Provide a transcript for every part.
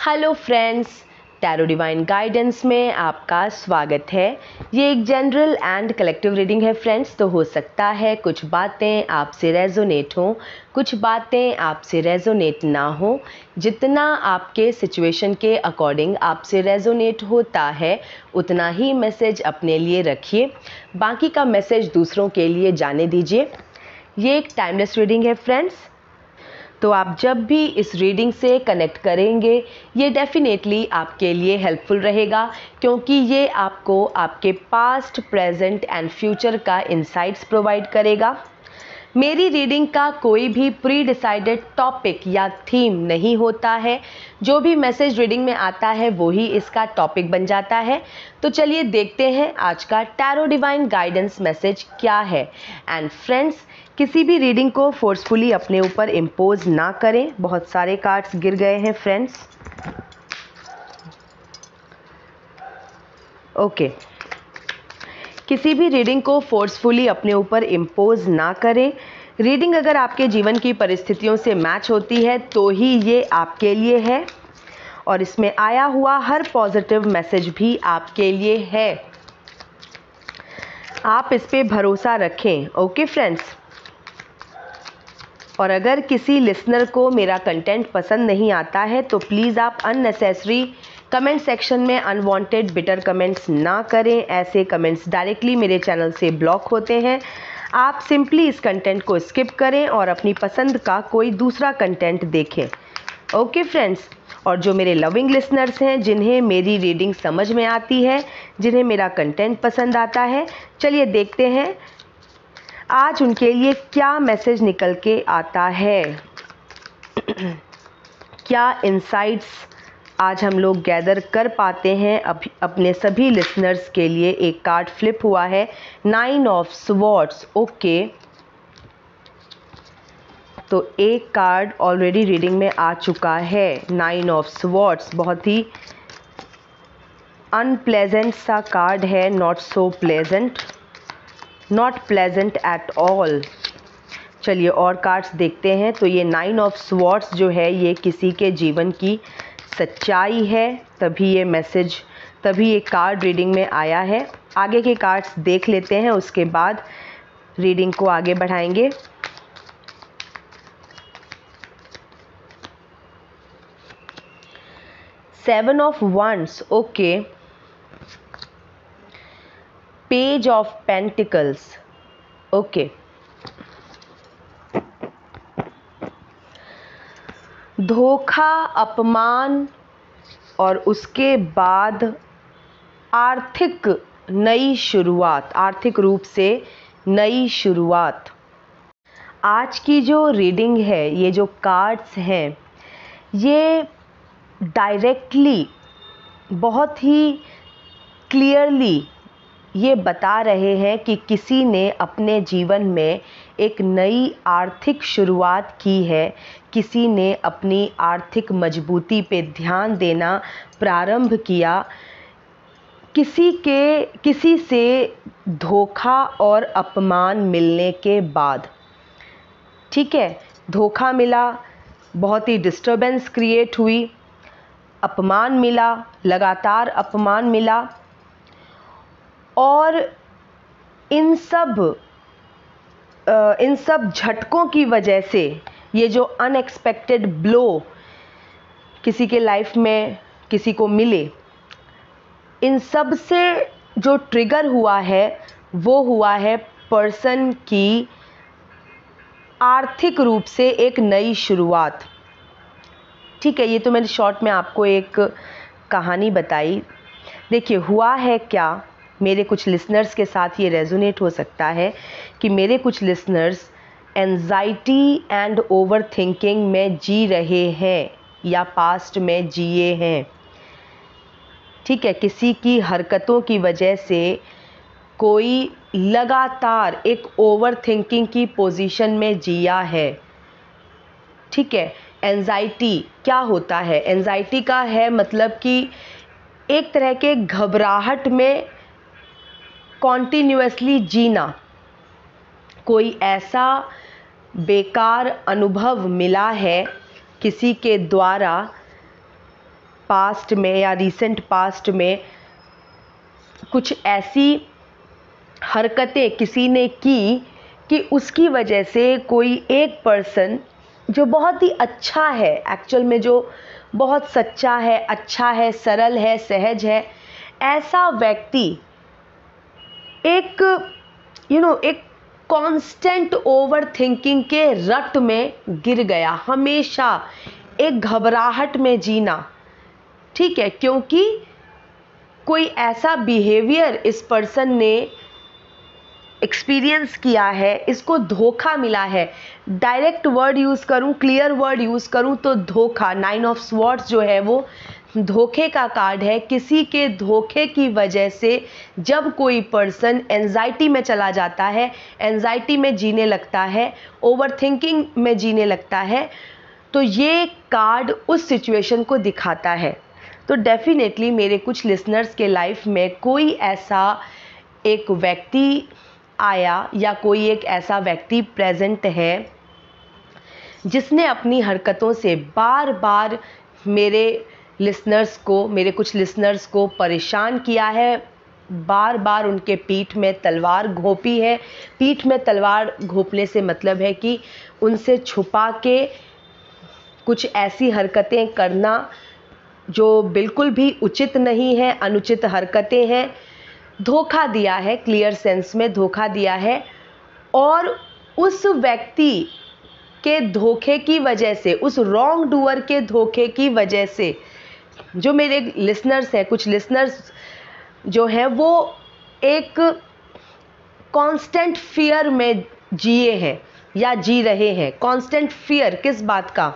Hello friends, tarot divine guidance में आपका स्वागत है। ये एक जनरल एंड कलेक्टिव रीडिंग है फ्रेंड्स। तो हो सकता है कुछ बातें आपसे रेजोनेट हों, कुछ बातें आपसे रेजोनेट ना हो। जितना आपके सिचुएशन के अकॉर्डिंग आपसे रेजोनेट होता है उतना ही मैसेज अपने लिए रखिए, बाकी का मैसेज दूसरों के लिए जाने दीजिए। ये एक टाइमलेस रीडिंग है फ्रेंड्स। तो आप जब भी इस रीडिंग से कनेक्ट करेंगे ये डेफिनेटली आपके लिए हेल्पफुल रहेगा, क्योंकि ये आपको आपके पास्ट, प्रेजेंट एंड फ्यूचर का इंसाइट्स प्रोवाइड करेगा। मेरी रीडिंग का कोई भी प्री डिसाइडेड टॉपिक या थीम नहीं होता है। जो भी मैसेज रीडिंग में आता है वही इसका टॉपिक बन जाता है। तो चलिए देखते हैं आज का टैरो डिवाइन गाइडेंस मैसेज क्या है। एंड फ्रेंड्स, किसी भी रीडिंग को फोर्सफुली अपने ऊपर इम्पोज ना करें। बहुत सारे कार्ड्स गिर गए हैं फ्रेंड्स। ओके, किसी भी रीडिंग को फोर्सफुली अपने ऊपर इम्पोज ना करें। रीडिंग अगर आपके जीवन की परिस्थितियों से मैच होती है तो ही ये आपके लिए है, और इसमें आया हुआ हर पॉजिटिव मैसेज भी आपके लिए है। आप इस पे भरोसा रखें। Okay friends. और अगर किसी लिसनर को मेरा कंटेंट पसंद नहीं आता है तो प्लीज़ आप अननेसेसरी कमेंट सेक्शन में अनवांटेड बिटर कमेंट्स ना करें। ऐसे कमेंट्स डायरेक्टली मेरे चैनल से ब्लॉक होते हैं। आप सिंपली इस कंटेंट को स्किप करें और अपनी पसंद का कोई दूसरा कंटेंट देखें। Okay friends. और जो मेरे लविंग लिसनर्स हैं, जिन्हें मेरी रीडिंग समझ में आती है, जिन्हें मेरा कंटेंट पसंद आता है, चलिए देखते हैं आज उनके लिए क्या मैसेज निकल के आता है। क्या इंसाइट्स आज हम लोग गैदर कर पाते हैं अपने सभी लिसनर्स के लिए। एक कार्ड फ्लिप हुआ है, 9 ऑफ स्वॉर्ड्स। ओके, तो एक कार्ड ऑलरेडी रीडिंग में आ चुका है, 9 ऑफ स्वॉर्ड्स। बहुत ही अनप्लेजेंट सा कार्ड है, not so pleasant, not pleasant at all. चलिए और कार्ड्स देखते हैं। तो ये 9 ऑफ स्वॉर्ड्स जो है ये किसी के जीवन की सच्चाई है, तभी ये मैसेज, तभी ये कार्ड रीडिंग में आया है। आगे के कार्ड्स देख लेते हैं, उसके बाद रीडिंग को आगे बढ़ाएंगे। Seven of wands. Okay, page of pentacles. Okay, धोखा, अपमान और उसके बाद आर्थिक नई शुरुआत, आर्थिक रूप से नई शुरुआत। आज की जो रीडिंग है, ये जो कार्ड्स हैं, ये डायरेक्टली, बहुत ही क्लियरली ये बता रहे हैं कि किसी ने अपने जीवन में एक नई आर्थिक शुरुआत की है। किसी ने अपनी आर्थिक मजबूती पे ध्यान देना प्रारंभ किया। किसी से धोखा और अपमान मिलने के बाद, ठीक है, धोखा मिला, बहुत ही डिस्टर्बेंस क्रिएट हुई, अपमान मिला, लगातार अपमान मिला, और इन सब झटकों की वजह से ये जो अनएक्सपेक्टेड ब्लो किसी के लाइफ में किसी को मिले, इन सब से जो ट्रिगर हुआ है वो हुआ है पर्सन की आर्थिक रूप से एक नई शुरुआत। ठीक है, ये तो मैंने शॉर्ट में आपको एक कहानी बताई। देखिए हुआ है क्या, मेरे कुछ लिसनर्स के साथ ये रेजोनेट हो सकता है कि मेरे कुछ listeners anxiety and over thinking में जी रहे हैं या पास्ट में जिए हैं। ठीक है, किसी की हरकतों की वजह से कोई लगातार एक ओवर थिंकिंग की पोजीशन में जिया है। ठीक है, एंजाइटी क्या होता है? एंजाइटी का है मतलब कि एक तरह के घबराहट में कॉन्टिन्यूअसली जीना। कोई ऐसा बेकार अनुभव मिला है किसी के द्वारा पास्ट में या रीसेंट पास्ट में कुछ ऐसी हरकतें किसी ने की कि उसकी वजह से कोई एक पर्सन जो बहुत ही अच्छा है, एक्चुअल में जो बहुत सच्चा है, अच्छा है, सरल है, सहज है, ऐसा व्यक्ति एक एक कांस्टेंट ओवर थिंकिंग के रट में गिर गया, हमेशा एक घबराहट में जीना। ठीक है, क्योंकि कोई ऐसा बिहेवियर इस पर्सन ने एक्सपीरियंस किया है, इसको धोखा मिला है। डायरेक्ट वर्ड यूज़ करूं, क्लियर वर्ड यूज़ करूं तो धोखा। 9 ऑफ स्वॉर्ड्स जो है वो धोखे का कार्ड है। किसी के धोखे की वजह से जब कोई पर्सन एंजाइटी में चला जाता है, एंजाइटी में जीने लगता है, ओवरथिंकिंग में जीने लगता है, तो ये कार्ड उस सिचुएशन को दिखाता है। तो डेफिनेटली मेरे कुछ लिसनर्स के लाइफ में कोई ऐसा एक व्यक्ति आया या कोई एक ऐसा व्यक्ति प्रेजेंट है जिसने अपनी हरकतों से बार बार मेरे कुछ लिसनर्स को परेशान किया है, बार बार उनके पीठ में तलवार घोंपी है। पीठ में तलवार घोंपने से मतलब है कि उनसे छुपा के कुछ ऐसी हरकतें करना जो बिल्कुल भी उचित नहीं है, अनुचित हरकतें हैं। धोखा दिया है, क्लियर सेंस में धोखा दिया है। और उस व्यक्ति के धोखे की वजह से, उस रॉन्ग डूअर के धोखे की वजह से जो मेरे लिसनर्स हैं, कुछ लिसनर्स जो हैं वो एक कांस्टेंट फियर में जिए हैं या जी रहे हैं। कांस्टेंट फियर किस बात का?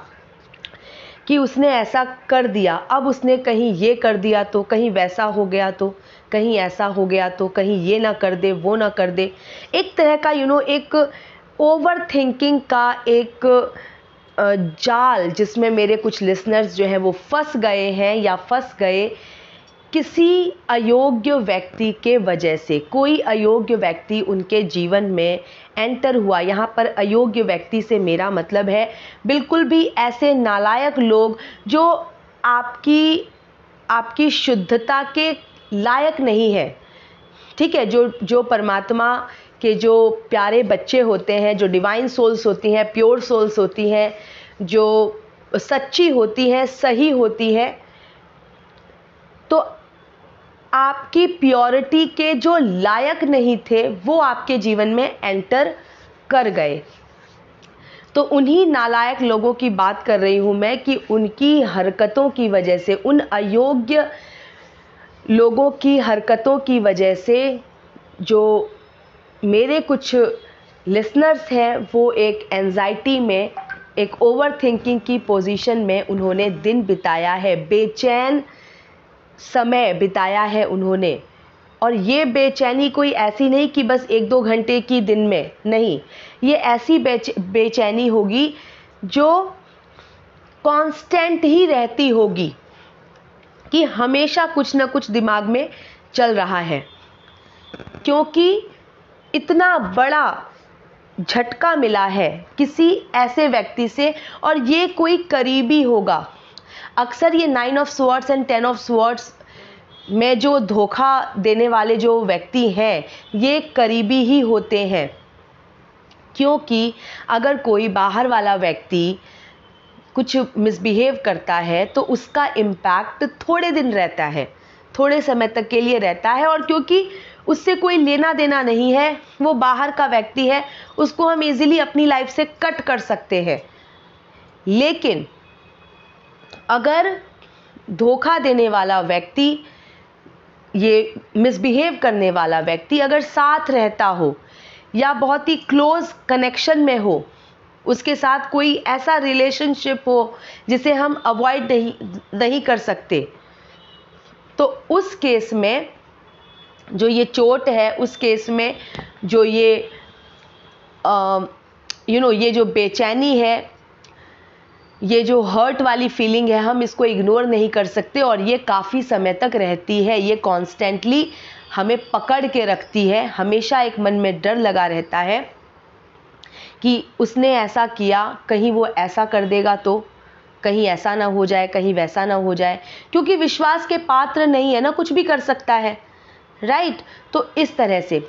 कि उसने ऐसा कर दिया, अब उसने कहीं ये कर दिया तो, कहीं वैसा हो गया तो, कहीं ऐसा हो गया तो, कहीं ये ना कर दे, वो ना कर दे। एक तरह का एक ओवर थिंकिंग का एक जाल जिसमें मेरे कुछ लिसनर्स जो हैं वो फंस गए हैं या फंस गए किसी अयोग्य व्यक्ति के वजह से। कोई अयोग्य व्यक्ति उनके जीवन में एंटर हुआ। यहाँ पर अयोग्य व्यक्ति से मेरा मतलब है बिल्कुल भी ऐसे नालायक लोग जो आपकी शुद्धता के लायक नहीं है। ठीक है, जो परमात्मा के जो प्यारे बच्चे होते हैं, जो डिवाइन सोल्स होती हैं, प्योर सोल्स होती हैं, जो सच्ची होती हैं, सही होती है, तो आपकी प्योरिटी के जो लायक नहीं थे वो आपके जीवन में एंटर कर गए। तो उन्हीं नालायक लोगों की बात कर रही हूँ मैं कि उनकी हरकतों की वजह से, उन अयोग्य लोगों की हरकतों की वजह से जो मेरे कुछ लिसनर्स हैं वो एक एंजाइटी में, एक ओवर थिंकिंग की पोजीशन में उन्होंने दिन बिताया है, बेचैन समय बिताया है उन्होंने। और ये बेचैनी कोई ऐसी नहीं कि बस 1-2 घंटे की दिन में, नहीं, ये ऐसी बेचैनी होगी जो कांस्टेंट ही रहती होगी कि हमेशा कुछ ना कुछ दिमाग में चल रहा है, क्योंकि इतना बड़ा झटका मिला है किसी ऐसे व्यक्ति से और ये कोई करीबी होगा। अक्सर ये 9 of swords and 10 of swords में जो धोखा देने वाले जो व्यक्ति हैं ये करीबी ही होते हैं, क्योंकि अगर कोई बाहर वाला व्यक्ति कुछ मिसबिहेव करता है तो उसका इम्पैक्ट थोड़े दिन रहता है, थोड़े समय तक के लिए रहता है। और क्योंकि उससे कोई लेना देना नहीं है, वो बाहर का व्यक्ति है, उसको हम इजीली अपनी लाइफ से कट कर सकते हैं। लेकिन अगर धोखा देने वाला व्यक्ति, ये मिसबिहेव करने वाला व्यक्ति अगर साथ रहता हो या बहुत ही क्लोज कनेक्शन में हो, उसके साथ कोई ऐसा रिलेशनशिप हो जिसे हम अवॉइड नहीं कर सकते, तो उस केस में जो ये चोट है, उस केस में जो ये ये जो बेचैनी है, ये जो हर्ट वाली फीलिंग है, हम इसको इग्नोर नहीं कर सकते और ये काफ़ी समय तक रहती है। ये कॉन्स्टेंटली हमें पकड़ के रखती है। हमेशा एक मन में डर लगा रहता है कि उसने ऐसा किया, कहीं वो ऐसा कर देगा तो, कहीं ऐसा ना हो जाए, कहीं वैसा ना हो जाए, क्योंकि विश्वास के पात्र नहीं है ना, कुछ भी कर सकता है, राइट। तो इस तरह से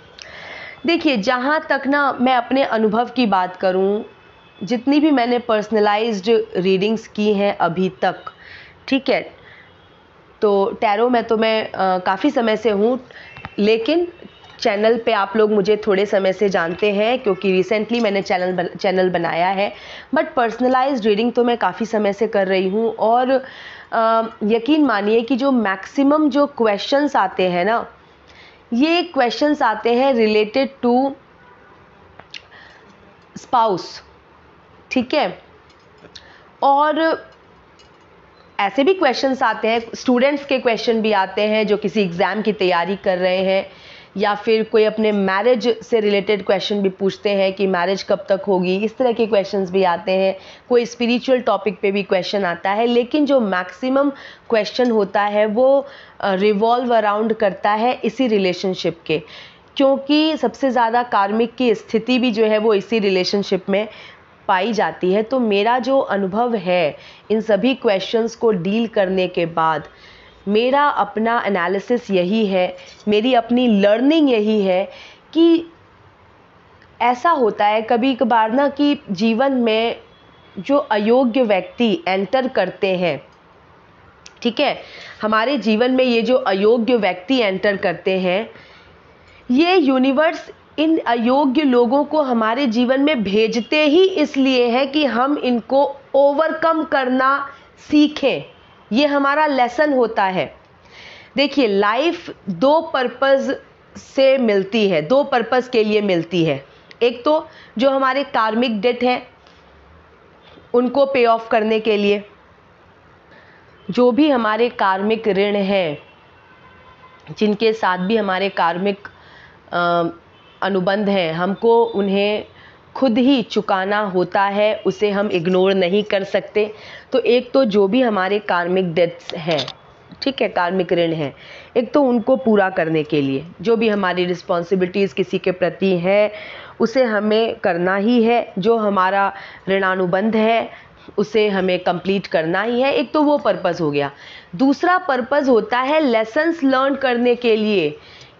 देखिए, जहाँ तक ना मैं अपने अनुभव की बात करूँ, जितनी भी मैंने पर्सनलाइज्ड रीडिंग्स की हैं अभी तक, ठीक है, तो टैरो में तो मैं काफ़ी समय से हूँ, लेकिन चैनल पे आप लोग मुझे थोड़े समय से जानते हैं क्योंकि रिसेंटली मैंने चैनल बनाया है, बट पर्सनलाइज्ड रीडिंग तो मैं काफ़ी समय से कर रही हूँ। और यकीन मानिए कि जो मैक्सिमम जो क्वेश्चंस आते हैं ना, ये क्वेश्चंस आते हैं रिलेटेड टू स्पाउस, ठीक है। और ऐसे भी क्वेश्चंस आते हैं, स्टूडेंट्स के क्वेश्चन भी आते हैं जो किसी एग्ज़ाम की तैयारी कर रहे हैं, या फिर कोई अपने मैरिज से रिलेटेड क्वेश्चन भी पूछते हैं कि मैरिज कब तक होगी, इस तरह के क्वेश्चंस भी आते हैं। कोई स्पिरिचुअल टॉपिक पे भी क्वेश्चन आता है, लेकिन जो मैक्सिमम क्वेश्चन होता है वो रिवॉल्व अराउंड करता है इसी रिलेशनशिप के, क्योंकि सबसे ज़्यादा कार्मिक की स्थिति भी जो है वो इसी रिलेशनशिप में पाई जाती है। तो मेरा जो अनुभव है इन सभी क्वेश्चंस को डील करने के बाद, मेरा अपना एनालिसिस यही है, मेरी अपनी लर्निंग यही है कि ऐसा होता है कभी कभार ना कि जीवन में जो अयोग्य व्यक्ति एंटर करते हैं, ठीक है, हमारे जीवन में ये जो अयोग्य व्यक्ति एंटर करते हैं, ये यूनिवर्स इन अयोग्य लोगों को हमारे जीवन में भेजते ही इसलिए है कि हम इनको ओवरकम करना सीखें। ये हमारा लेसन होता है। देखिए, लाइफ दो पर्पस से मिलती है, दो पर्पस के लिए मिलती है। एक तो जो हमारे कार्मिक डेट हैं उनको पे ऑफ करने के लिए, जो भी हमारे कार्मिक ऋण हैं, जिनके साथ भी हमारे कार्मिक अनुबंध हैं, हमको उन्हें खुद ही चुकाना होता है, उसे हम इग्नोर नहीं कर सकते। तो एक तो जो भी हमारे कार्मिक डेट्स हैं, ठीक है, कार्मिक ऋण हैं, एक तो उनको पूरा करने के लिए जो भी हमारी रिस्पॉन्सिबिलिटीज़ किसी के प्रति है उसे हमें करना ही है, जो हमारा ऋणानुबंध है उसे हमें कंप्लीट करना ही है। एक तो वो पर्पस हो गया। दूसरा पर्पस होता है लेसन्स लर्न करने के लिए।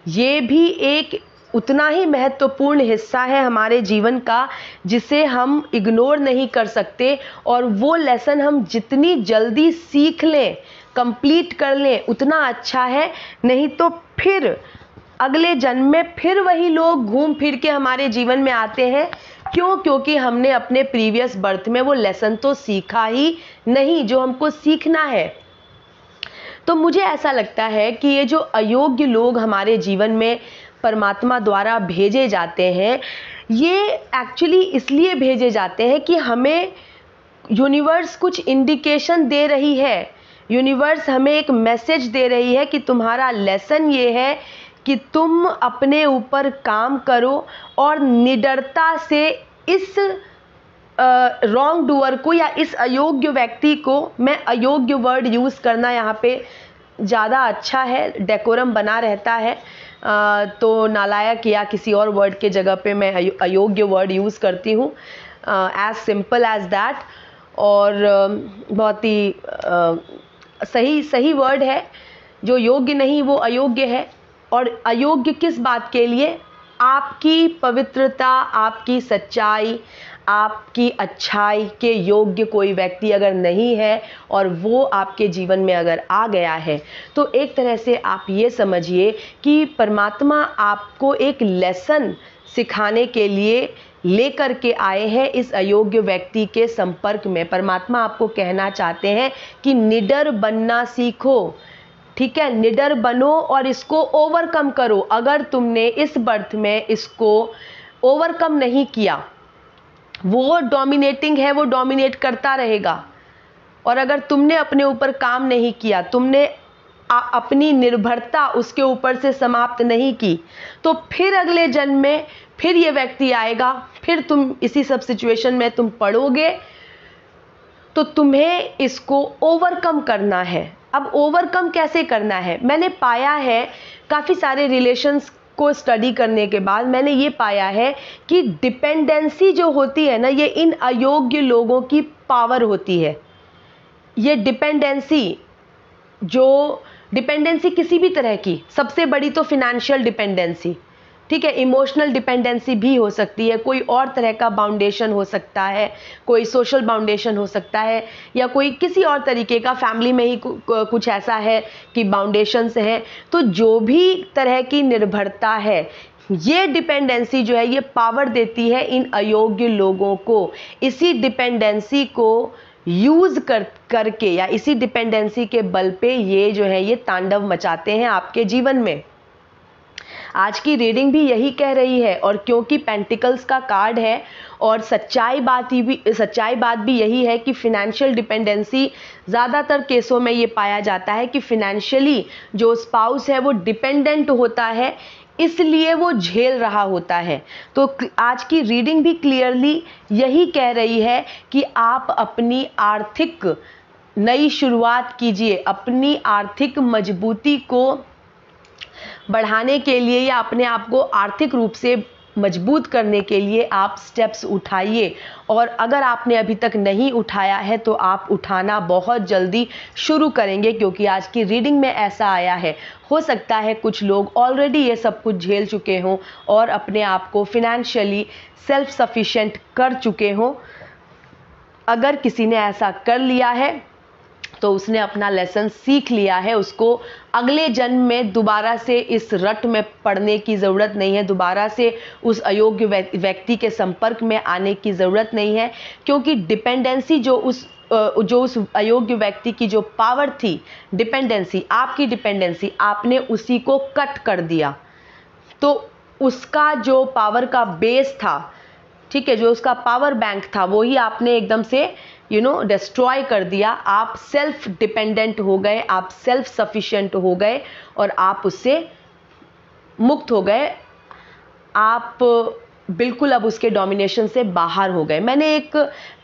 ये भी एक उतना ही महत्वपूर्ण हिस्सा है हमारे जीवन का जिसे हम इग्नोर नहीं कर सकते, और वो लेसन हम जितनी जल्दी सीख लें, कंप्लीट कर लें, उतना अच्छा है। नहीं तो फिर अगले जन्म में फिर वही लोग घूम फिर के हमारे जीवन में आते हैं। क्यों? क्योंकि हमने अपने प्रीवियस बर्थ में वो लेसन तो सीखा ही नहीं जो हमको सीखना है। तो मुझे ऐसा लगता है कि ये जो अयोग्य लोग हमारे जीवन में परमात्मा द्वारा भेजे जाते हैं, ये एक्चुअली इसलिए भेजे जाते हैं कि हमें यूनिवर्स कुछ इंडिकेशन दे रही है, यूनिवर्स हमें एक मैसेज दे रही है कि तुम्हारा लेसन ये है कि तुम अपने ऊपर काम करो और निडरता से इस रॉन्ग डूअर को या इस अयोग्य व्यक्ति को, मैं अयोग्य वर्ड यूज़ करना यहाँ पे ज़्यादा अच्छा है, डेकोरम बना रहता है, तो नालायक या किसी और वर्ड के जगह पे मैं अयोग्य वर्ड यूज़ करती हूँ, एज सिंपल एज दैट। और बहुत ही सही वर्ड है। जो योग्य नहीं वो अयोग्य है। और अयोग्य किस बात के लिए? आपकी पवित्रता, आपकी सच्चाई, आपकी अच्छाई के योग्य कोई व्यक्ति अगर नहीं है और वो आपके जीवन में अगर आ गया है, तो एक तरह से आप ये समझिए कि परमात्मा आपको एक लेसन सिखाने के लिए लेकर के आए हैं इस अयोग्य व्यक्ति के संपर्क में। परमात्मा आपको कहना चाहते हैं कि निडर बनना सीखो, ठीक है, निडर बनो और इसको ओवरकम करो। अगर तुमने इस बर्थ में इसको ओवरकम नहीं किया, वो डोमिनेटिंग है, वो डोमिनेट करता रहेगा। और अगर तुमने अपने ऊपर काम नहीं किया, तुमने अपनी निर्भरता उसके ऊपर से समाप्त नहीं की, तो फिर अगले जन्म में फिर ये व्यक्ति आएगा, फिर तुम इसी सब सिचुएशन में तुम पड़ोगे। तो तुम्हें इसको ओवरकम करना है। अब ओवरकम कैसे करना है? मैंने पाया है काफ़ी सारे रिलेशंस को स्टडी करने के बाद मैंने ये पाया है कि डिपेंडेंसी जो होती है ना, ये इन अयोग्य लोगों की पावर होती है। ये डिपेंडेंसी किसी भी तरह की, सबसे बड़ी तो फिनेंशियल डिपेंडेंसी, ठीक है, इमोशनल डिपेंडेंसी भी हो सकती है, कोई और तरह का बाउंडेशन हो सकता है, कोई सोशल बाउंडेशन हो सकता है, या कोई किसी और तरीके का फैमिली में ही कुछ ऐसा है कि बाउंडेशंस हैं। तो जो भी तरह की निर्भरता है, ये डिपेंडेंसी जो है ये पावर देती है इन अयोग्य लोगों को। इसी डिपेंडेंसी को यूज करके या इसी डिपेंडेंसी के बल पे ये जो है ये तांडव मचाते हैं आपके जीवन में। आज की रीडिंग भी यही कह रही है, और क्योंकि पेंटिकल्स का कार्ड है और सच्चाई बात भी यही है कि फिनेंशियल डिपेंडेंसी ज़्यादातर केसों में ये पाया जाता है कि फिनेंशियली जो स्पाउस है वो डिपेंडेंट होता है, इसलिए वो झेल रहा होता है। तो आज की रीडिंग भी क्लियरली यही कह रही है कि आप अपनी आर्थिक नई शुरुआत कीजिए, अपनी आर्थिक मजबूती को बढ़ाने के लिए या अपने आप को आर्थिक रूप से मजबूत करने के लिए आप स्टेप्स उठाइए। और अगर आपने अभी तक नहीं उठाया है तो आप उठाना बहुत जल्दी शुरू करेंगे, क्योंकि आज की रीडिंग में ऐसा आया है। हो सकता है कुछ लोग ऑलरेडी ये सब कुछ झेल चुके हों और अपने आप को फिनेंशियली सेल्फ सफिशिएंट कर चुके हों। अगर किसी ने ऐसा कर लिया है तो उसने अपना लेसन सीख लिया है, उसको अगले जन्म में दोबारा से इस रट में पड़ने की ज़रूरत नहीं है, दोबारा से उस अयोग्य व्यक्ति के संपर्क में आने की ज़रूरत नहीं है, क्योंकि डिपेंडेंसी जो उस अयोग्य व्यक्ति की जो पावर थी, डिपेंडेंसी, आपकी डिपेंडेंसी, आपने उसी को कट कर दिया। तो उसका जो पावर का बेस था, ठीक है, जो उसका पावर बैंक था, वो ही आपने एकदम से डिस्ट्रॉय कर दिया। आप सेल्फ डिपेंडेंट हो गए, आप सेल्फ सफिशिएंट हो गए और आप उससे मुक्त हो गए। आप बिल्कुल अब उसके डोमिनेशन से बाहर हो गए। मैंने एक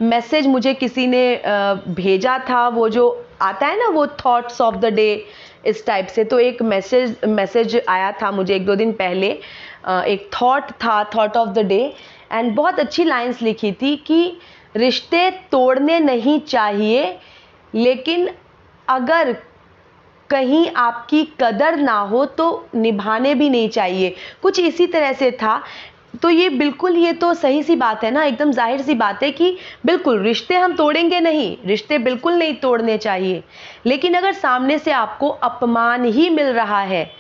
मैसेज मुझे किसी ने भेजा था, वो जो आता है ना वो थॉट्स ऑफ द डे इस टाइप से, तो एक मैसेज आया था मुझे 1-2 दिन पहले। एक थॉट था, thought of the day, and बहुत अच्छी लाइंस लिखी थी कि रिश्ते तोड़ने नहीं चाहिए, लेकिन अगर कहीं आपकी कदर ना हो तो निभाने भी नहीं चाहिए, कुछ इसी तरह से था। तो ये तो सही सी बात है ना, एकदम जाहिर सी बात है कि बिल्कुल रिश्ते हम तोड़ेंगे नहीं, रिश्ते बिल्कुल नहीं तोड़ने चाहिए, लेकिन अगर सामने से आपको अपमान ही मिल रहा है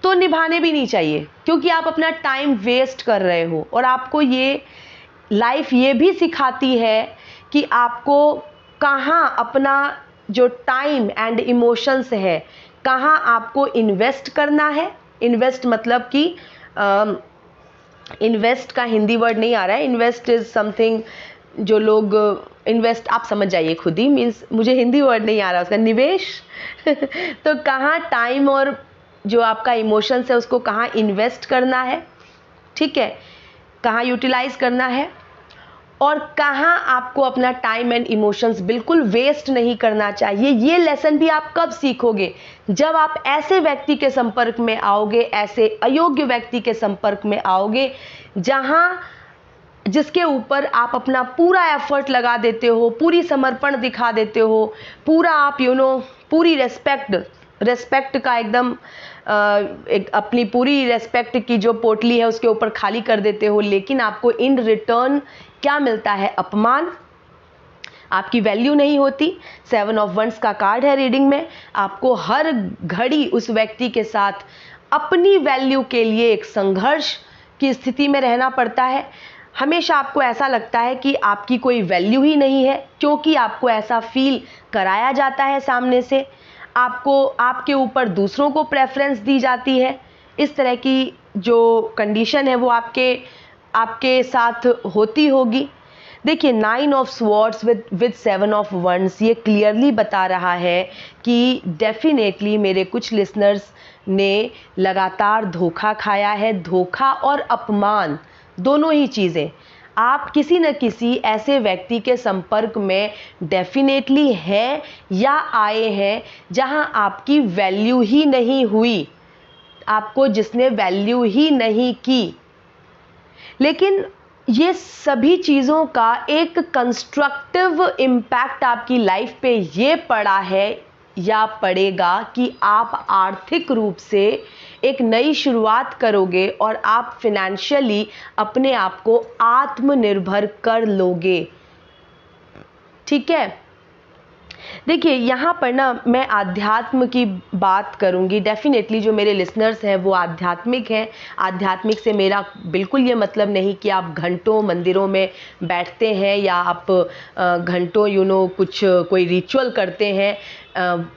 तो निभाने भी नहीं चाहिए, क्योंकि आप अपना टाइम वेस्ट कर रहे हो। और आपको ये लाइफ ये भी सिखाती है कि आपको कहाँ अपना जो टाइम एंड इमोशंस है, कहाँ आपको इन्वेस्ट करना है। इन्वेस्ट मतलब कि इन्वेस्ट का हिंदी वर्ड नहीं आ रहा है, इन्वेस्ट इज समथिंग जो लोग इन्वेस्ट, आप समझ जाइए खुद ही, मीन्स मुझे हिंदी वर्ड नहीं आ रहा उसका, निवेश तो कहाँ टाइम और जो आपका इमोशंस है उसको कहाँ इन्वेस्ट करना है, ठीक है, कहाँ यूटिलाइज करना है, और कहाँ आपको अपना टाइम एंड इमोशंस बिल्कुल वेस्ट नहीं करना चाहिए। ये लेसन भी आप कब सीखोगे? जब आप ऐसे व्यक्ति के संपर्क में आओगे, ऐसे अयोग्य व्यक्ति के संपर्क में आओगे जिसके ऊपर आप अपना पूरा एफर्ट लगा देते हो, पूरी समर्पण दिखा देते हो, पूरा आप पूरी रेस्पेक्ट का एकदम एक अपनी पूरी रेस्पेक्ट की जो पोटली है उसके ऊपर खाली कर देते हो, लेकिन आपको इन रिटर्न क्या मिलता है? अपमान, आपकी वैल्यू नहीं होती। 7 ऑफ वंड्स का कार्ड है रीडिंग में। आपको हर घड़ी उस व्यक्ति के साथ अपनी वैल्यू के लिए एक संघर्ष की स्थिति में रहना पड़ता है। हमेशा आपको ऐसा लगता है कि आपकी कोई वैल्यू ही नहीं है, क्योंकि आपको ऐसा फील कराया जाता है सामने से। आपके ऊपर दूसरों को प्रेफरेंस दी जाती है। इस तरह की जो कंडीशन है वो आपके साथ होती होगी। देखिए 9 of swords with 7 of wands ये क्लियरली बता रहा है कि डेफिनेटली मेरे कुछ लिसनर्स ने लगातार धोखा खाया है। धोखा और अपमान दोनों ही चीज़ें आप किसी न किसी ऐसे व्यक्ति के संपर्क में डेफिनेटली हैं या आए हैं जहां आपकी वैल्यू ही नहीं हुई, आपको जिसने वैल्यू ही नहीं की। लेकिन ये सभी चीज़ों का एक कंस्ट्रक्टिव इम्पैक्ट आपकी लाइफ पे ये पड़ा है या पड़ेगा कि आप आर्थिक रूप से एक नई शुरुआत करोगे और आप फिनेंशियली अपने आप को आत्मनिर्भर कर लोगे। ठीक है, देखिए यहाँ पर ना मैं आध्यात्म की बात करूँगी। डेफिनेटली जो मेरे लिसनर्स हैं वो आध्यात्मिक हैं। आध्यात्मिक से मेरा बिल्कुल ये मतलब नहीं कि आप घंटों मंदिरों में बैठते हैं या आप घंटों कुछ कोई रिचुअल करते हैं।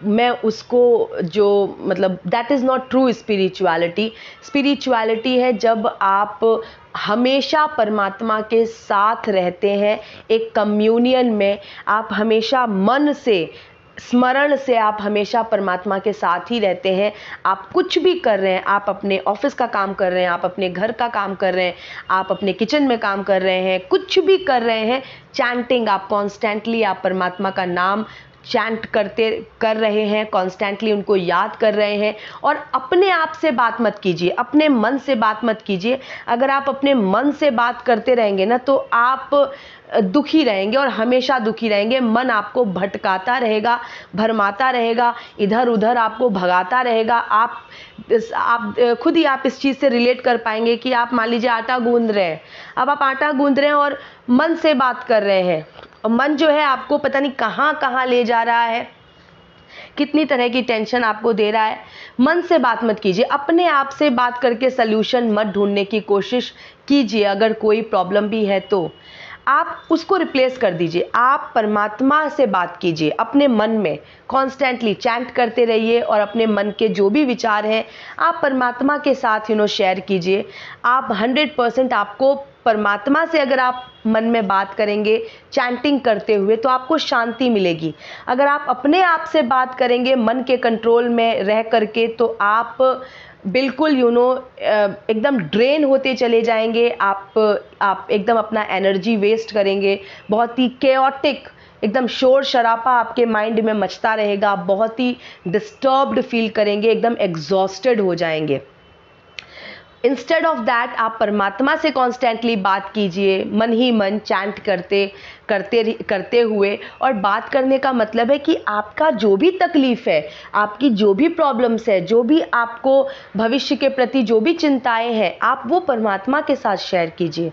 मैं उसको जो मतलब that is not true spirituality. Spirituality है जब आप हमेशा परमात्मा के साथ रहते हैं, एक कम्युनियन में आप हमेशा मन से स्मरण से आप हमेशा परमात्मा के साथ ही रहते हैं। आप कुछ भी कर रहे हैं, आप अपने ऑफिस का काम कर रहे हैं, आप अपने घर का काम कर रहे हैं, आप अपने किचन में काम कर रहे हैं, कुछ भी कर रहे हैं, चैंटिंग आप कॉन्स्टेंटली आप परमात्मा का नाम चैंट कर रहे हैं, कॉन्स्टेंटली उनको याद कर रहे हैं। और अपने आप से बात मत कीजिए, अपने मन से बात मत कीजिए। अगर आप अपने मन से बात करते रहेंगे ना तो आप दुखी रहेंगे और हमेशा दुखी रहेंगे। मन आपको भटकाता रहेगा, भरमाता रहेगा, इधर उधर आपको भगाता रहेगा। आप खुद ही आप इस चीज़ से रिलेट कर पाएंगे कि आप मान लीजिए आटा गूंद रहे हैं। अब आप आटा गूंद रहे हैं और मन से बात कर रहे हैं, और मन जो है आपको पता नहीं कहाँ कहाँ ले जा रहा है, कितनी तरह की टेंशन आपको दे रहा है। मन से बात मत कीजिए, अपने आप से बात करके सल्यूशन मत ढूंढने की कोशिश कीजिए। अगर कोई प्रॉब्लम भी है तो आप उसको रिप्लेस कर दीजिए, आप परमात्मा से बात कीजिए अपने मन में, कॉन्स्टेंटली चैंट करते रहिए और अपने मन के जो भी विचार हैं आप परमात्मा के साथ शेयर कीजिए। आप 100% आपको परमात्मा से अगर आप मन में बात करेंगे चैंटिंग करते हुए तो आपको शांति मिलेगी। अगर आप अपने आप से बात करेंगे मन के कंट्रोल में रह करके तो आप बिल्कुल एकदम ड्रेन होते चले जाएंगे। आप एकदम अपना एनर्जी वेस्ट करेंगे, बहुत ही केओटिक एकदम शोर शराबा आपके माइंड में मचता रहेगा, आप बहुत ही डिस्टर्ब्ड फील करेंगे, एकदम एग्जॉस्टेड हो जाएंगे। इंस्टेड ऑफ दैट आप परमात्मा से कॉन्स्टेंटली बात कीजिए, मन ही मन चैंट करते हुए। और बात करने का मतलब है कि आपका जो भी तकलीफ है, आपकी जो भी प्रॉब्लम्स है, जो भी आपको भविष्य के प्रति जो भी चिंताएं हैं, आप वो परमात्मा के साथ शेयर कीजिए।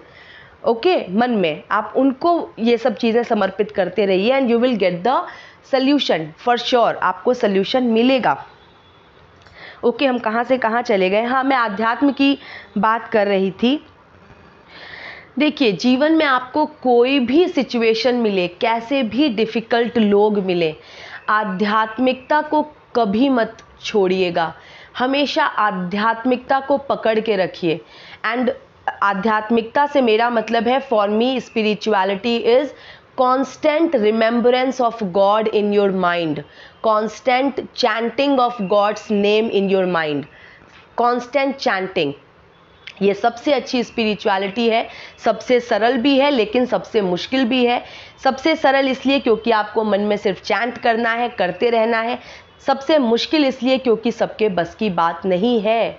ओके, मन में आप उनको ये सब चीज़ें समर्पित करते रहिए and you will get the solution for sure. आपको सल्यूशन मिलेगा। ओके, हम कहाँ से कहाँ चले गए? हाँ, मैं आध्यात्म की बात कर रही थी। देखिए, जीवन में आपको कोई भी सिचुएशन मिले, कैसे भी डिफ़िकल्ट लोग मिले, आध्यात्मिकता को कभी मत छोड़िएगा। हमेशा आध्यात्मिकता को पकड़ के रखिए। एंड आध्यात्मिकता से मेरा मतलब है, for me spirituality is constant remembrance of God in your mind, constant chanting of God's name in your mind, constant chanting। ये सबसे अच्छी स्पिरिचुअलिटी है, सबसे सरल भी है लेकिन सबसे मुश्किल भी है। सबसे सरल इसलिए क्योंकि आपको मन में सिर्फ चैंट करना है, करते रहना है। सबसे मुश्किल इसलिए क्योंकि सबके बस की बात नहीं है।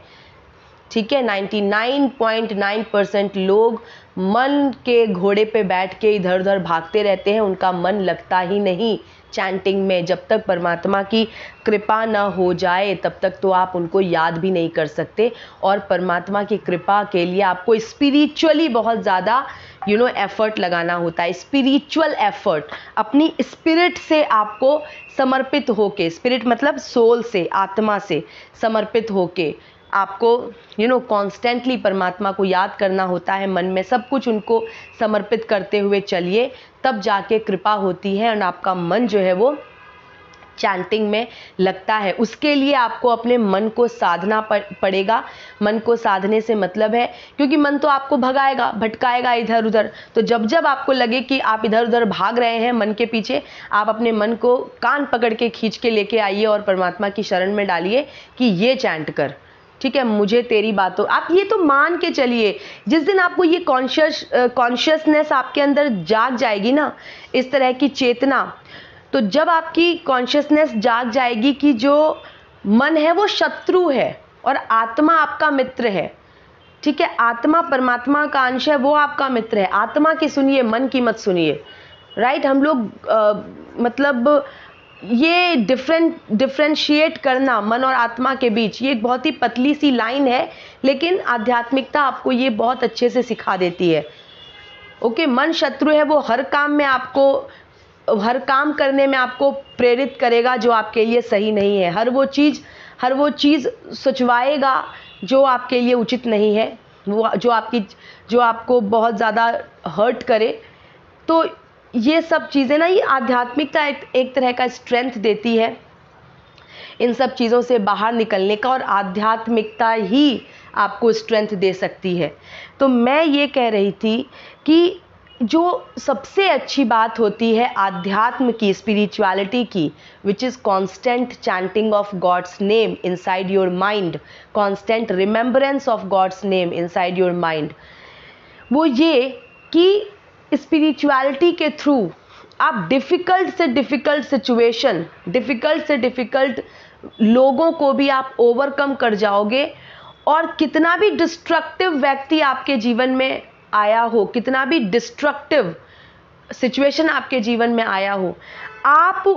ठीक है, 99.9% लोग मन के घोड़े पे बैठ के इधर उधर भागते रहते हैं, उनका मन लगता ही नहीं चैंटिंग में। जब तक परमात्मा की कृपा ना हो जाए तब तक तो आप उनको याद भी नहीं कर सकते। और परमात्मा की कृपा के लिए आपको स्पिरिचुअली बहुत ज़्यादा एफर्ट लगाना होता है। स्पिरिचुअल एफर्ट, अपनी स्पिरिट से आपको समर्पित होके, स्पिरिट मतलब सोल से, आत्मा से समर्पित होके आपको कॉन्स्टेंटली परमात्मा को याद करना होता है। मन में सब कुछ उनको समर्पित करते हुए चलिए, तब जाके कृपा होती है और आपका मन जो है वो चैंटिंग में लगता है। उसके लिए आपको अपने मन को साधना पड़ेगा। मन को साधने से मतलब है, क्योंकि मन तो आपको भगाएगा, भटकाएगा इधर उधर। तो जब जब आपको लगे कि आप इधर उधर भाग रहे हैं मन के पीछे, आप अपने मन को कान पकड़ के खींच के लेके आइए और परमात्मा की शरण में डालिए कि ये चैंट कर, ठीक है, मुझे तेरी बातों। आप ये तो मान के चलिए, जिस दिन आपको ये कॉन्शियसनेस आपके अंदर जाग जाएगी ना, इस तरह की चेतना, तो जब आपकी कॉन्शियसनेस जाग जाएगी कि जो मन है वो शत्रु है और आत्मा आपका मित्र है, ठीक है, आत्मा परमात्मा का अंश है, वो आपका मित्र है। आत्मा की सुनिए, मन की मत सुनिए, राइट। हम लोग मतलब ये डिफरेंशिएट करना मन और आत्मा के बीच, ये एक बहुत ही पतली सी लाइन है, लेकिन आध्यात्मिकता आपको ये बहुत अच्छे से सिखा देती है। ओके, मन शत्रु है, वो हर काम करने में आपको प्रेरित करेगा जो आपके लिए सही नहीं है। हर वो चीज़ सोचवाएगा जो आपके लिए उचित नहीं है, वो जो आपको बहुत ज़्यादा हर्ट करे। तो ये सब चीज़ें ना, ये आध्यात्मिकता एक तरह का स्ट्रेंथ देती है इन सब चीज़ों से बाहर निकलने का, और आध्यात्मिकता ही आपको स्ट्रेंथ दे सकती है। तो मैं ये कह रही थी कि जो सबसे अच्छी बात होती है आध्यात्म की, स्पिरिचुअलिटी की, which is constant chanting of God's name inside your mind, constant remembrance of God's name inside your mind, वो ये कि स्पिरिचुअलिटी के थ्रू आप डिफ़िकल्ट से डिफ़िकल्ट सिचुएशन, डिफ़िकल्ट से डिफ़िकल्ट लोगों को भी आप ओवरकम कर जाओगे। और कितना भी डिस्ट्रक्टिव व्यक्ति आपके जीवन में आया हो, कितना भी डिस्ट्रक्टिव सिचुएशन आपके जीवन में आया हो, आप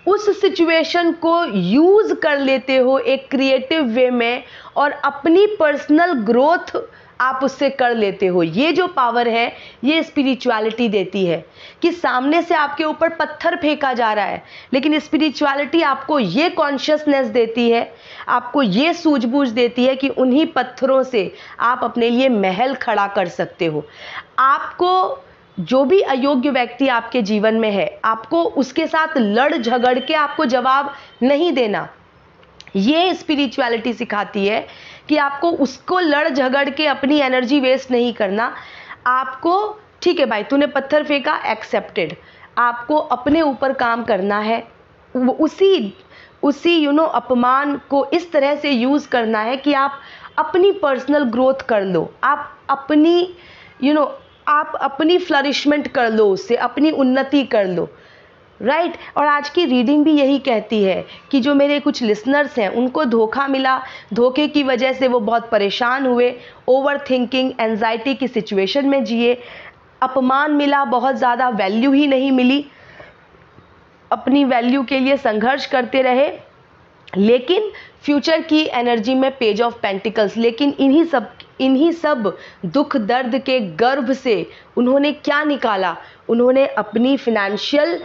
उस सिचुएशन को यूज़ कर लेते हो एक क्रिएटिव वे में, और अपनी पर्सनल ग्रोथ आप उससे कर लेते हो। ये जो पावर है ये स्पिरिचुअलिटी देती है कि सामने से आपके ऊपर पत्थर फेंका जा रहा है, लेकिन स्पिरिचुअलिटी आपको ये कॉन्शियसनेस देती है, आपको ये सूझबूझ देती है कि उन्हीं पत्थरों से आप अपने लिए महल खड़ा कर सकते हो। आपको जो भी अयोग्य व्यक्ति आपके जीवन में है, आपको उसके साथ लड़ झगड़ के आपको जवाब नहीं देना। ये स्पिरिचुअलिटी सिखाती है कि आपको उसको लड़ झगड़ के अपनी एनर्जी वेस्ट नहीं करना। आपको ठीक है भाई, तूने पत्थर फेंका, एक्सेप्टेड। आपको अपने ऊपर काम करना है, उसी अपमान को इस तरह से यूज़ करना है कि आप अपनी पर्सनल ग्रोथ कर लो, आप अपनी फ्लरिशमेंट कर लो, उससे अपनी उन्नति कर लो, राइट। और आज की रीडिंग भी यही कहती है कि जो मेरे कुछ लिसनर्स हैं उनको धोखा मिला, धोखे की वजह से वो बहुत परेशान हुए, ओवर थिंकिंग, एंजाइटी की सिचुएशन में जिए, अपमान मिला, बहुत ज़्यादा वैल्यू ही नहीं मिली, अपनी वैल्यू के लिए संघर्ष करते रहे, लेकिन फ्यूचर की एनर्जी में पेज ऑफ पेंटिकल्स। लेकिन इन्हीं सब दुख दर्द के गर्भ से उन्होंने क्या निकाला? उन्होंने अपनी फाइनेंशियल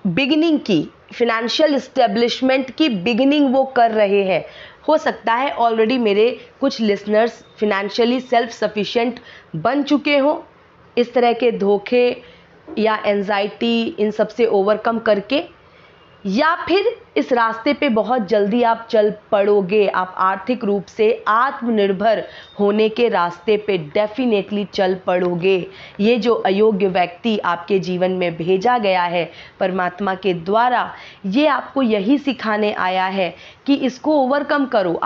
बिगिनिंग की, फाइनेंशियल इस्टेब्लिशमेंट की बिगिनिंग वो कर रहे हैं। हो सकता है ऑलरेडी मेरे कुछ लिसनर्स फिनेंशियली सेल्फ सफिशिएंट बन चुके हों, इस तरह के धोखे या एंजाइटी इन सब से ओवरकम करके, या फिर इस रास्ते पे बहुत जल्दी आप चल पड़ोगे। आप आर्थिक रूप से आत्मनिर्भर होने के रास्ते पे डेफिनेटली चल पड़ोगे। ये जो अयोग्य व्यक्ति आपके जीवन में भेजा गया है परमात्मा के द्वारा, ये आपको यही सिखाने आया है कि इसको ओवरकम करो।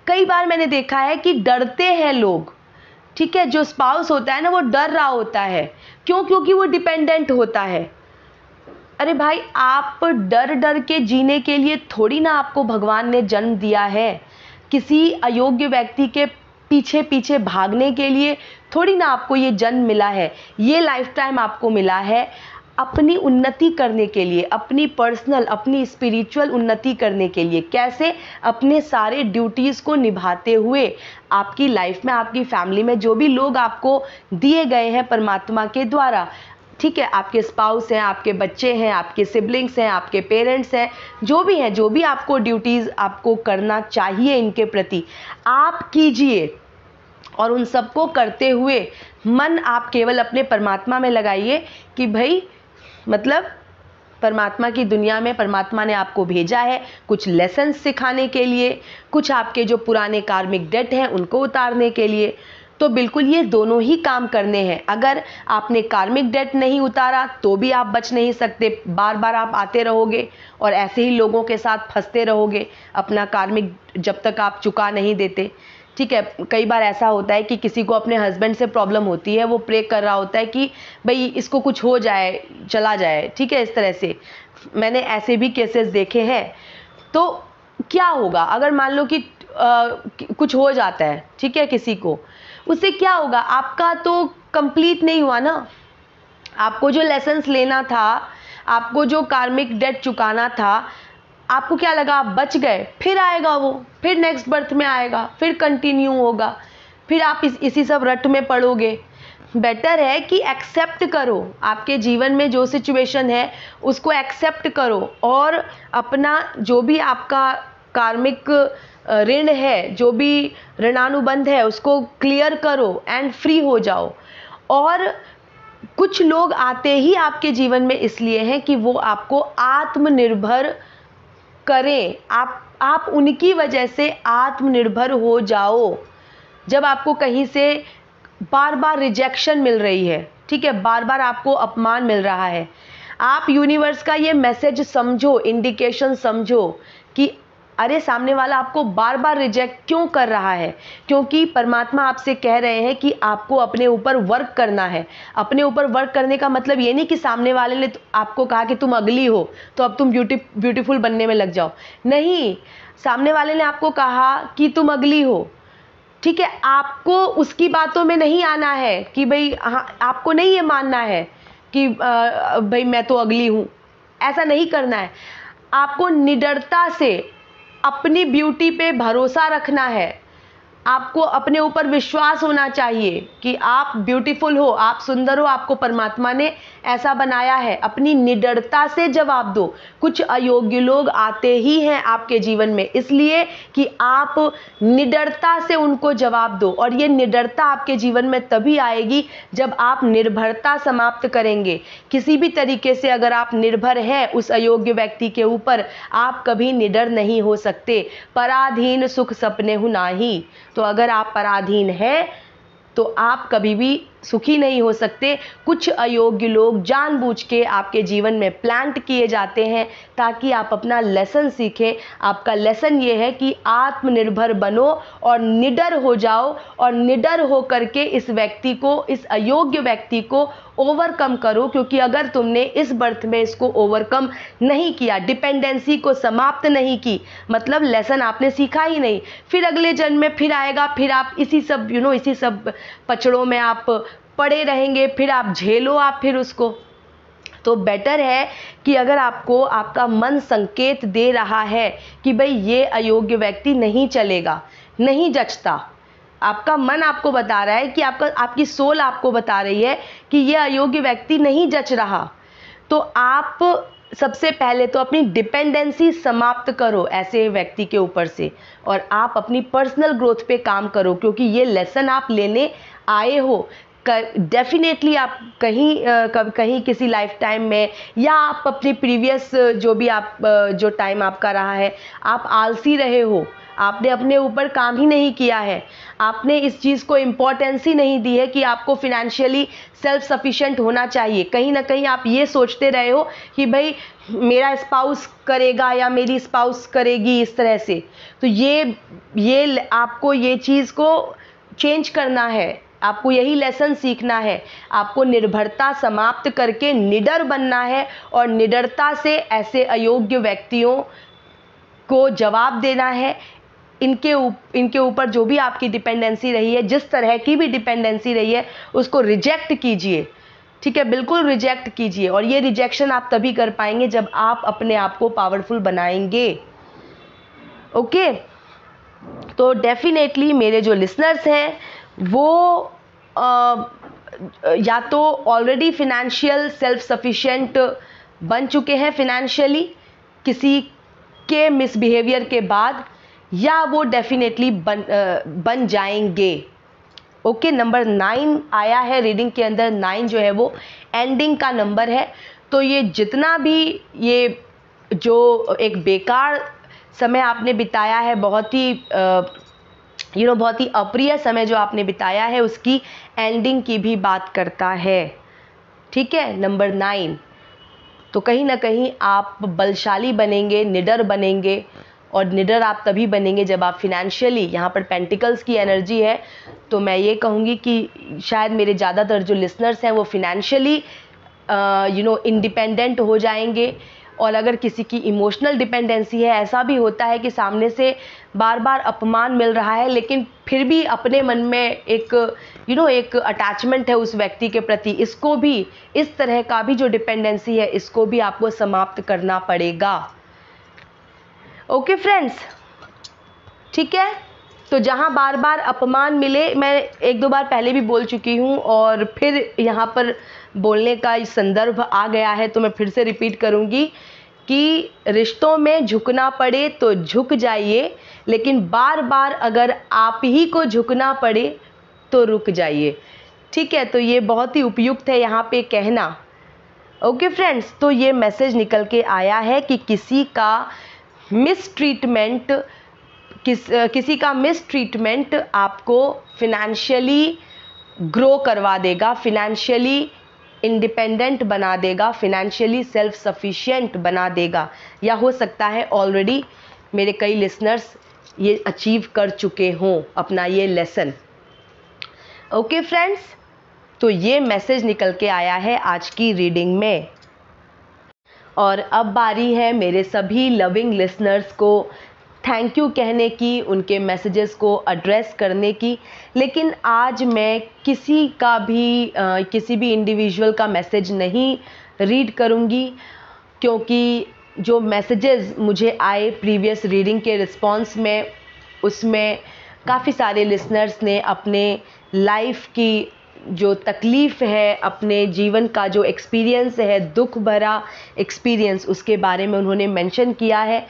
कई बार मैंने देखा है कि डरते हैं लोग, ठीक है, जो स्पाउस होता है ना वो डर रहा होता है। क्यों? क्योंकि वो डिपेंडेंट होता है। अरे भाई, आप डर डर के जीने के लिए थोड़ी ना आपको भगवान ने जन्म दिया है। किसी अयोग्य व्यक्ति के पीछे पीछे भागने के लिए थोड़ी ना आपको ये जन्म मिला है। ये लाइफ टाइम आपको मिला है अपनी उन्नति करने के लिए, अपनी पर्सनल, अपनी स्पिरिचुअल उन्नति करने के लिए। कैसे? अपने सारे ड्यूटीज़ को निभाते हुए। आपकी लाइफ में, आपकी फैमिली में जो भी लोग आपको दिए गए हैं परमात्मा के द्वारा, ठीक है, आपके स्पाउस हैं, आपके बच्चे हैं, आपके सिबलिंग्स हैं, आपके पेरेंट्स हैं, जो भी हैं, जो भी आपको ड्यूटीज़ आपको करना चाहिए इनके प्रति, आप कीजिए। और उन सबको करते हुए मन आप केवल अपने परमात्मा में लगाइए कि भाई, मतलब परमात्मा की दुनिया में परमात्मा ने आपको भेजा है कुछ लेसन्स सिखाने के लिए, कुछ आपके जो पुराने कार्मिक डेट हैं उनको उतारने के लिए। तो बिल्कुल ये दोनों ही काम करने हैं। अगर आपने कार्मिक डेट नहीं उतारा तो भी आप बच नहीं सकते, बार बार आप आते रहोगे और ऐसे ही लोगों के साथ फंसते रहोगे अपना कार्मिक जब तक आप चुका नहीं देते। ठीक है, कई बार ऐसा होता है कि किसी को अपने हस्बैंड से प्रॉब्लम होती है, वो प्रे कर रहा होता है कि भाई इसको कुछ हो जाए, चला जाए, ठीक है, इस तरह से मैंने ऐसे भी केसेस देखे हैं। तो क्या होगा अगर मान लो कि कुछ हो जाता है, ठीक है, किसी को, उससे क्या होगा, आपका तो कंप्लीट नहीं हुआ ना। आपको जो लेसन्स लेना था, आपको जो कार्मिक डेट चुकाना था, आपको क्या लगा आप बच गए, फिर आएगा वो, फिर नेक्स्ट बर्थ में आएगा, फिर कंटिन्यू होगा, फिर आप इसी सब रट में पड़ोगे। बेटर है कि एक्सेप्ट करो, आपके जीवन में जो सिचुएशन है उसको एक्सेप्ट करो और अपना जो भी आपका कार्मिक ऋण है, जो भी ऋणानुबंध है, उसको क्लियर करो एंड फ्री हो जाओ। और कुछ लोग आते ही आपके जीवन में इसलिए हैं कि वो आपको आत्मनिर्भर करें, आप उनकी वजह से आत्मनिर्भर हो जाओ। जब आपको कहीं से बार बार रिजेक्शन मिल रही है, ठीक है, बार बार आपको अपमान मिल रहा है, आप यूनिवर्स का ये मैसेज समझो, इंडिकेशन समझो कि अरे सामने वाला आपको बार बार रिजेक्ट क्यों कर रहा है, क्योंकि परमात्मा आपसे कह रहे हैं कि आपको अपने ऊपर वर्क करना है। अपने ऊपर वर्क करने का मतलब ये नहीं कि सामने वाले ने आपको कहा कि तुम अगली हो तो अब तुम ब्यूटीफुल बनने में लग जाओ, नहीं। सामने वाले ने आपको कहा कि तुम अगली हो, ठीक है, आपको उसकी बातों में नहीं आना है कि भाई हाँ, आपको नहीं ये मानना है कि भाई मैं तो अगली हूँ, ऐसा नहीं करना है। आपको निडरता से अपनी ब्यूटी पे भरोसा रखना है, आपको अपने ऊपर विश्वास होना चाहिए कि आप ब्यूटीफुल हो, आप सुंदर हो, आपको परमात्मा ने ऐसा बनाया है। अपनी निडरता से जवाब दो। कुछ अयोग्य लोग आते ही हैं आपके जीवन में इसलिए कि आप निडरता से उनको जवाब दो, और ये निडरता आपके जीवन में तभी आएगी जब आप निर्भरता समाप्त करेंगे। किसी भी तरीके से अगर आप निर्भर हैं उस अयोग्य व्यक्ति के ऊपर, आप कभी निडर नहीं हो सकते। पराधीन सुख सपने हूं नाही, तो अगर आप पराधीन हैं तो आप कभी भी सुखी नहीं हो सकते। कुछ अयोग्य लोग जानबूझ के आपके जीवन में प्लांट किए जाते हैं ताकि आप अपना लेसन सीखें। आपका लेसन ये है कि आत्मनिर्भर बनो और निडर हो जाओ, और निडर हो करके इस व्यक्ति को, इस अयोग्य व्यक्ति को ओवरकम करो, क्योंकि अगर तुमने इस बर्थ में इसको ओवरकम नहीं किया, डिपेंडेंसी को समाप्त नहीं की, मतलब लेसन आपने सीखा ही नहीं, फिर अगले जन्म में फिर आएगा, फिर आप इसी सब इसी सब पचड़ों में आप पड़े रहेंगे, फिर आप झेलो आप फिर उसको। तो बेटर है कि अगर आपको आपका मन संकेत दे रहा है कि भाई ये अयोग्य व्यक्ति नहीं चलेगा, नहीं जचता, आपका मन आपको बता रहा है कि आपकी सोल आपको बता रही है कि ये अयोग्य व्यक्ति नहीं जच रहा, तो आप सबसे पहले तो अपनी डिपेंडेंसी समाप्त करो ऐसे व्यक्ति के ऊपर से, और आप अपनी पर्सनल ग्रोथ पे काम करो, क्योंकि ये लेसन आप लेने आए हो। डेफिनेटली आप कहीं किसी लाइफ टाइम में, या आप अपनी प्रीवियस जो टाइम आपका रहा है, आप आलसी रहे हो, आपने अपने ऊपर काम ही नहीं किया है, आपने इस चीज़ को इम्पोर्टेंस ही नहीं दी है कि आपको फिनेंशियली सेल्फ सफिशिएंट होना चाहिए। कहीं ना कहीं आप ये सोचते रहे हो कि भाई मेरा स्पाउस करेगा या मेरी स्पाउस करेगी इस तरह से। तो ये आपको ये चीज़ को चेंज करना है, आपको यही लेसन सीखना है। आपको निर्भरता समाप्त करके निडर बनना है, और निडरता से ऐसे अयोग्य व्यक्तियों को जवाब देना है। इनके ऊपर जो भी आपकी डिपेंडेंसी रही है, जिस तरह की भी डिपेंडेंसी रही है, उसको रिजेक्ट कीजिए, ठीक है, बिल्कुल रिजेक्ट कीजिए। और ये रिजेक्शन आप तभी कर पाएंगे जब आप अपने आप को पावरफुल बनाएंगे। ओके, तो डेफिनेटली मेरे जो लिसनर्स हैं वो या तो ऑलरेडी फिनेंशियल सेल्फ सफिशिएंट बन चुके हैं फिनेंशियली किसी के मिसबिहेवियर के बाद, या वो डेफिनेटली बन जाएंगे। ओके, नंबर 9 आया है रीडिंग के अंदर। 9 जो है वो एंडिंग का नंबर है। तो ये जितना भी ये जो एक बेकार समय आपने बिताया है, बहुत ही अप्रिय समय जो आपने बिताया है, उसकी एंडिंग की भी बात करता है, ठीक है, नंबर 9। तो कहीं ना कहीं आप बलशाली बनेंगे, निडर बनेंगे, और निडर आप तभी बनेंगे जब आप फिनेंशियली, यहाँ पर पेंटिकल्स की एनर्जी है, तो मैं ये कहूँगी कि शायद मेरे ज़्यादातर जो लिसनर्स हैं वो फिनेंशियली इंडिपेंडेंट हो जाएंगे। और अगर किसी की इमोशनल डिपेंडेंसी है, ऐसा भी होता है कि सामने से बार बार अपमान मिल रहा है लेकिन फिर भी अपने मन में एक एक अटैचमेंट है उस व्यक्ति के प्रति, इसको भी, इस तरह का भी जो डिपेंडेंसी है, इसको भी आपको समाप्त करना पड़ेगा। ओके फ्रेंड्स, ठीक है। तो जहाँ बार बार अपमान मिले, मैं एक दो बार पहले भी बोल चुकी हूँ और फिर यहाँ पर बोलने का संदर्भ आ गया है तो मैं फिर से रिपीट करूँगी कि रिश्तों में झुकना पड़े तो झुक जाइए, लेकिन बार बार अगर आप ही को झुकना पड़े तो रुक जाइए। ठीक है, तो ये बहुत ही उपयुक्त है यहाँ पे कहना। ओके फ्रेंड्स, तो ये मैसेज निकल के आया है कि किसी का मिसट्रीटमेंट आपको फिनेंशियली ग्रो करवा देगा, फिनेंशियली इंडिपेंडेंट बना देगा, फिनेंशियली सेल्फ सफिशिएंट बना देगा, या हो सकता है ऑलरेडी मेरे कई लिसनर्स ये अचीव कर चुके हों अपना ये लेसन। ओके फ्रेंड्स, तो ये मैसेज निकल के आया है आज की रीडिंग में। और अब बारी है मेरे सभी लविंग लिसनर्स को थैंक यू कहने की, उनके मैसेजेस को एड्रेस करने की। लेकिन आज मैं किसी भी इंडिविजुअल का मैसेज नहीं रीड करूँगी, क्योंकि जो मैसेजेस मुझे आए प्रीवियस रीडिंग के रिस्पॉन्स में, उसमें काफ़ी सारे लिसनर्स ने अपने लाइफ की जो तकलीफ़ है, अपने जीवन का जो एक्सपीरियंस है, दुख भरा एक्सपीरियंस, उसके बारे में उन्होंने मेंशन किया है।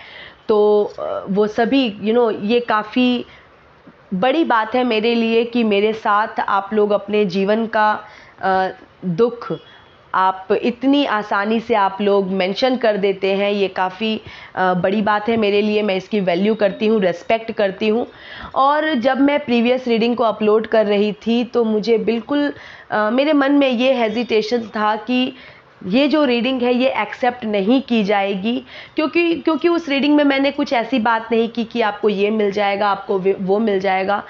तो वो सभी ये काफ़ी बड़ी बात है मेरे लिए कि मेरे साथ आप लोग अपने जीवन का दुख आप इतनी आसानी से आप लोग मेंशन कर देते हैं। ये काफ़ी बड़ी बात है मेरे लिए, मैं इसकी वैल्यू करती हूँ, रेस्पेक्ट करती हूँ। और जब मैं प्रीवियस रीडिंग को अपलोड कर रही थी तो मुझे बिल्कुल मेरे मन में ये हेजिटेशन था कि ये जो रीडिंग है ये एक्सेप्ट नहीं की जाएगी, क्योंकि उस रीडिंग में मैंने कुछ ऐसी बात नहीं की कि आपको ये मिल जाएगा, आपको वो मिल जाएगा।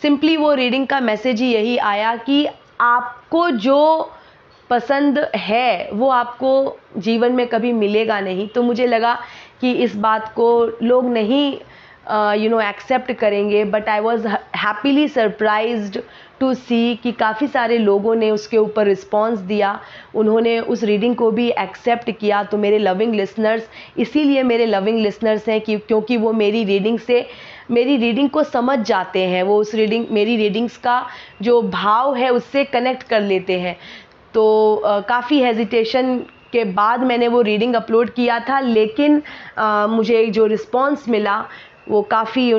सिंपली वो रीडिंग का मैसेज ही यही आया कि आपको जो पसंद है वो आपको जीवन में कभी मिलेगा नहीं। तो मुझे लगा कि इस बात को लोग नहीं एक्सेप्ट करेंगे, but I was happily surprised to see कि काफ़ी सारे लोगों ने उसके ऊपर रिस्पॉन्स दिया, उन्होंने उस रीडिंग को भी एक्सेप्ट किया। तो मेरे लविंग लिसनर्स इसीलिए मेरे लविंग लिसनर्स हैं कि क्योंकि वो मेरी रीडिंग को समझ जाते हैं, वो मेरी रीडिंग्स का जो भाव है उससे कनेक्ट कर लेते हैं। तो काफ़ी हेजिटेशन के बाद मैंने वो रीडिंग अपलोड किया था, लेकिन मुझे जो रिस्पॉन्स मिला वो काफ़ी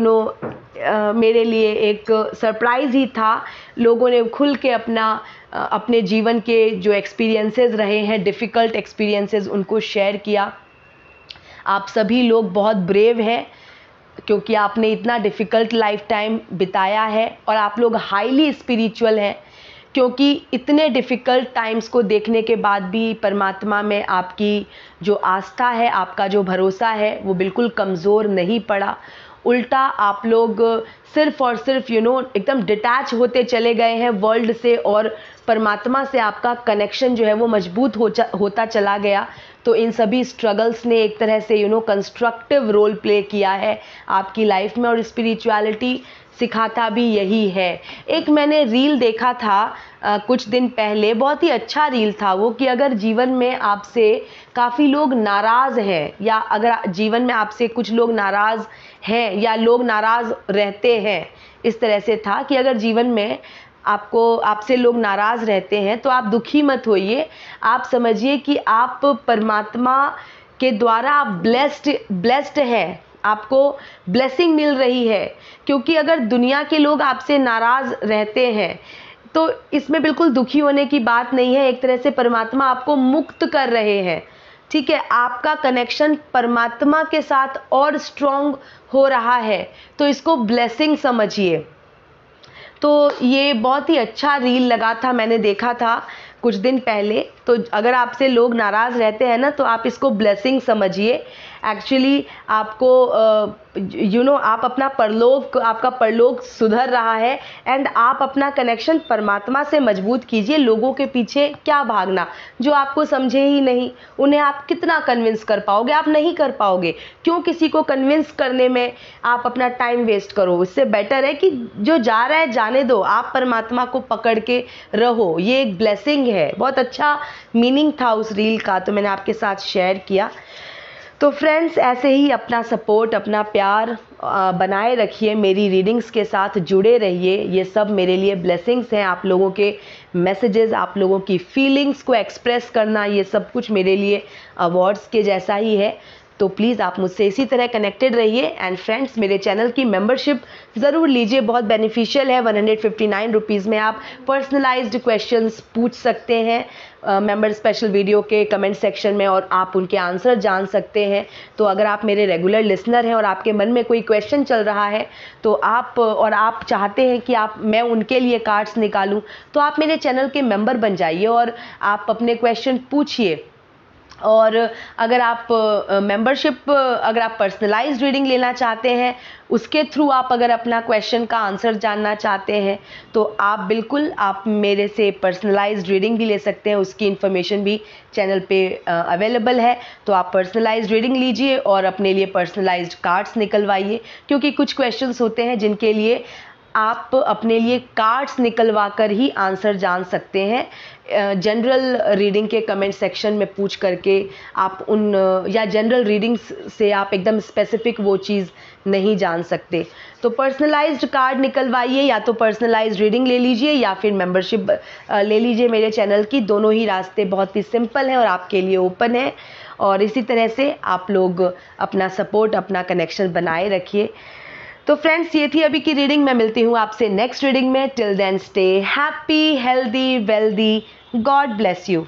मेरे लिए एक सरप्राइज़ ही था। लोगों ने खुल के अपने जीवन के जो एक्सपीरियंसेस रहे हैं, डिफ़िकल्ट एक्सपीरियंसेस, उनको शेयर किया। आप सभी लोग बहुत ब्रेव हैं, क्योंकि आपने इतना डिफ़िकल्ट लाइफ टाइम बिताया है और आप लोग हाईली स्पिरिचुअल हैं, क्योंकि इतने डिफ़िकल्ट टाइम्स को देखने के बाद भी परमात्मा में आपकी जो आस्था है, आपका जो भरोसा है, वो बिल्कुल कमज़ोर नहीं पड़ा। उल्टा आप लोग सिर्फ़ और सिर्फ एकदम डिटैच होते चले गए हैं वर्ल्ड से, और परमात्मा से आपका कनेक्शन जो है वो मजबूत होता चला गया। तो इन सभी स्ट्रगल्स ने एक तरह से कंस्ट्रक्टिव रोल प्ले किया है आपकी लाइफ में, और स्पिरिचुअलिटी सिखाता भी यही है। एक मैंने रील देखा था कुछ दिन पहले, बहुत ही अच्छा रील था वो, कि अगर जीवन में आपसे काफ़ी लोग नाराज़ हैं, या अगर जीवन में आपसे कुछ लोग नाराज़ हैं या लोग नाराज़ रहते हैं, इस तरह से था कि अगर जीवन में आपसे लोग नाराज़ रहते हैं तो आप दुखी मत होइए, आप समझिए कि आप परमात्मा के द्वारा आप ब्लेस्ड हैं, आपको ब्लेसिंग मिल रही है। क्योंकि अगर दुनिया के लोग आपसे नाराज़ रहते हैं तो इसमें बिल्कुल दुखी होने की बात नहीं है, एक तरह से परमात्मा आपको मुक्त कर रहे हैं। ठीक है, आपका कनेक्शन परमात्मा के साथ और स्ट्रॉन्ग हो रहा है, तो इसको ब्लेसिंग समझिए। तो ये बहुत ही अच्छा रील लगा था, मैंने देखा था कुछ दिन पहले, तो अगर आपसे लोग नाराज़ रहते हैं ना, तो आप इसको ब्लेसिंग समझिए। एक्चुअली आपको आप अपना परलोक, आपका परलोक सुधर रहा है एंड आप अपना कनेक्शन परमात्मा से मजबूत कीजिए। लोगों के पीछे क्या भागना, जो आपको समझे ही नहीं, उन्हें आप कितना कन्विंस कर पाओगे? आप नहीं कर पाओगे। क्यों किसी को कन्विंस करने में आप अपना टाइम वेस्ट करो? इससे बेटर है कि जो जा रहा है जाने दो, आप परमात्मा को पकड़ के रहो। ये एक ब्लेसिंग है। बहुत अच्छा मीनिंग था उस रील का, तो मैंने आपके साथ शेयर किया। तो फ्रेंड्स, ऐसे ही अपना सपोर्ट, अपना प्यार बनाए रखिए, मेरी रीडिंग्स के साथ जुड़े रहिए। ये सब मेरे लिए ब्लेसिंग्स हैं। आप लोगों के मैसेजेस, आप लोगों की फीलिंग्स को एक्सप्रेस करना, ये सब कुछ मेरे लिए अवार्ड्स के जैसा ही है। तो प्लीज़ आप मुझसे इसी तरह कनेक्टेड रहिए। एंड फ्रेंड्स, मेरे चैनल की मेंबरशिप ज़रूर लीजिए, बहुत बेनिफिशियल है। 159 रुपीज़ में आप पर्सनलाइज्ड क्वेश्चंस पूछ सकते हैं मेंबर स्पेशल वीडियो के कमेंट सेक्शन में, और आप उनके आंसर जान सकते हैं। तो अगर आप मेरे रेगुलर लिसनर हैं और आपके मन में कोई क्वेश्चन चल रहा है, तो आप चाहते हैं कि मैं उनके लिए कार्ड्स निकालूं, तो आप मेरे चैनल के मेंबर बन जाइए और आप अपने क्वेश्चन पूछिए। और अगर आप अगर आप पर्सनलाइज्ड रीडिंग लेना चाहते हैं, उसके थ्रू आप अगर अपना क्वेश्चन का आंसर जानना चाहते हैं, तो आप मेरे से पर्सनलाइज्ड रीडिंग भी ले सकते हैं। उसकी इन्फॉर्मेशन भी चैनल पे अवेलेबल है। तो आप पर्सनलाइज्ड रीडिंग लीजिए और अपने लिए पर्सनलाइज्ड कार्ड्स निकलवाइए, क्योंकि कुछ क्वेश्चंस होते हैं जिनके लिए आप अपने लिए कार्ड्स निकलवा कर ही आंसर जान सकते हैं। जनरल रीडिंग के कमेंट सेक्शन में पूछ करके आप या जनरल रीडिंग्स से आप एकदम स्पेसिफिक वो चीज़ नहीं जान सकते। तो पर्सनलाइज्ड कार्ड निकलवाइए, या तो पर्सनलाइज्ड रीडिंग ले लीजिए या फिर मेंबरशिप ले लीजिए मेरे चैनल की। दोनों ही रास्ते बहुत ही सिंपल हैं और आपके लिए ओपन है। और इसी तरह से आप लोग अपना सपोर्ट, अपना कनेक्शन बनाए रखिए। तो फ्रेंड्स, ये थी अभी की रीडिंग। मैं मिलती हूँ आपसे नेक्स्ट रीडिंग में। Till then stay happy, healthy, wealthy. God bless you.